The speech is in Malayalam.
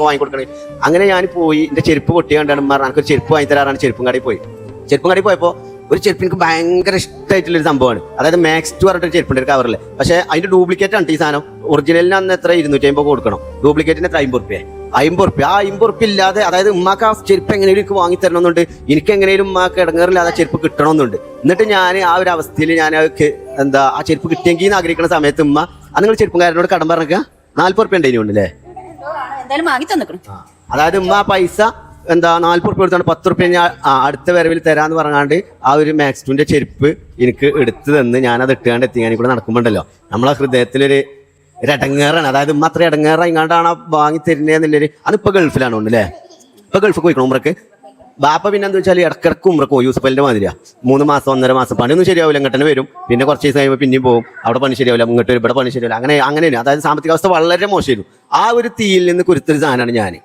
വാങ്ങിക്കൊടുക്കണേ. അങ്ങനെ ഞാൻ പോയി എൻ്റെ ചെരുപ്പ് പൊട്ടി കണ്ടാണ് എനിക്കൊരു ചെരുപ്പ് വാങ്ങി തരാറാണ് ചെരുപ്പും കടയിൽ പോയി. ചെരുപ്പും കടയിൽ പോയപ്പോൾ ഒരു ചെരുപ്പ് എനിക്ക് ഭയങ്കര ഇഷ്ടമായിട്ടുള്ളൊരു സംഭവമാണ്. അതായത് മാക്സ് ടു പറഞ്ഞിട്ട് ചെരുപ്പുണ്ട് ഒരു കവറിൽ. പക്ഷേ അതിന്റെ ഡ്യൂപ്ലിക്കേറ്റ് ആണ് ഈ സാധനം. ഒറിജിനലിന് അന്ന് എത്ര 250 കൊടുക്കണം, ഡ്യൂപ്ലിക്കേറ്റിന് എത്ര 50 റുപ്യ. 50 റുപ്യ ഇല്ലാതെ, അതായത് ഉമ്മാക്ക് ആ ചെരുപ്പ് എങ്ങനെയും എനിക്ക് വാങ്ങി തരണമെന്നുണ്ട്, എനിക്ക് എങ്ങനെയും ഉമ്മാക്ക് ഇടങ്ങേറില്ലാതെ ചെരുപ്പ് കിട്ടണമെന്നുണ്ട്. എന്നിട്ട് ഞാൻ ആ ഒരു അവസ്ഥയിൽ ഞാൻ ആ ചെരുപ്പ് കിട്ടിയെങ്കിൽ എന്ന് ആഗ്രഹിക്കുന്ന സമയത്ത് ഉമ്മ നിങ്ങൾ ചെരുപ്പുകാരനോട് കടം പറഞ്ഞേക്കുക 40 റുപ്യ ഉണ്ടേനുണ്ട് അല്ലേ. അതായത് ഉമ്മ പൈസ 40 റുപ്യ കൊടുത്താണ് 10 റുപ്യ ഞാൻ അടുത്ത വരവിൽ തരാന്ന് പറഞ്ഞാണ്ട് ആ ഒരു മാക്സ് ടുവിന്റെ ചെരുപ്പ് എനിക്ക് എടുത്തു തന്ന് ഞാനത് ഇട്ടുകാണ്ട് എത്തിങ്ങാനി കൂടെ നടക്കുമ്പോണ്ടല്ലോ നമ്മളെ ഹൃദയത്തിലൊരു ഇടങ്ങേറാണ്. അതായത് ഉമ്മ അത്ര ഇടങ്ങേറായി ഇങ്ങാണ്ടാണ് വാങ്ങി തരുന്നതെന്നുള്ളൊരു. അതിപ്പോ ഗൾഫിലാണ് ഉണ്ട് അല്ലേ. ഇപ്പൊ ഗൾഫ് പോയിക്കണം ഉമ്രക്ക്. ബാപ്പ പിന്നെ എന്താ വെച്ചാൽ ഇടക്കിടക്ക് ഉമ്രക്ക് പോയി. യൂസഫലിന്റെ മാതിരിയാ 3 മാസം 1.5 മാസം പണിയൊന്നും ശരിയാവില്ല, ഇങ്ങോട്ട് വരും. പിന്നെ കുറച്ച് ദിവസം കഴിയുമ്പോൾ പിന്നെയും പോകും. അവിടെ പണി ശരിയാവില്ല, ഇങ്ങോട്ട് ഇവിടെ പണി ശരിയാവില്ല. അങ്ങനെയാണ്. അതായത് സാമ്പത്തിക അവസ്ഥ വളരെ മോശമായിരുന്നു. ആ ഒരു തീയിൽ നിന്ന് കുരുത്തൊരു സാധനമാണ് ഞാൻ.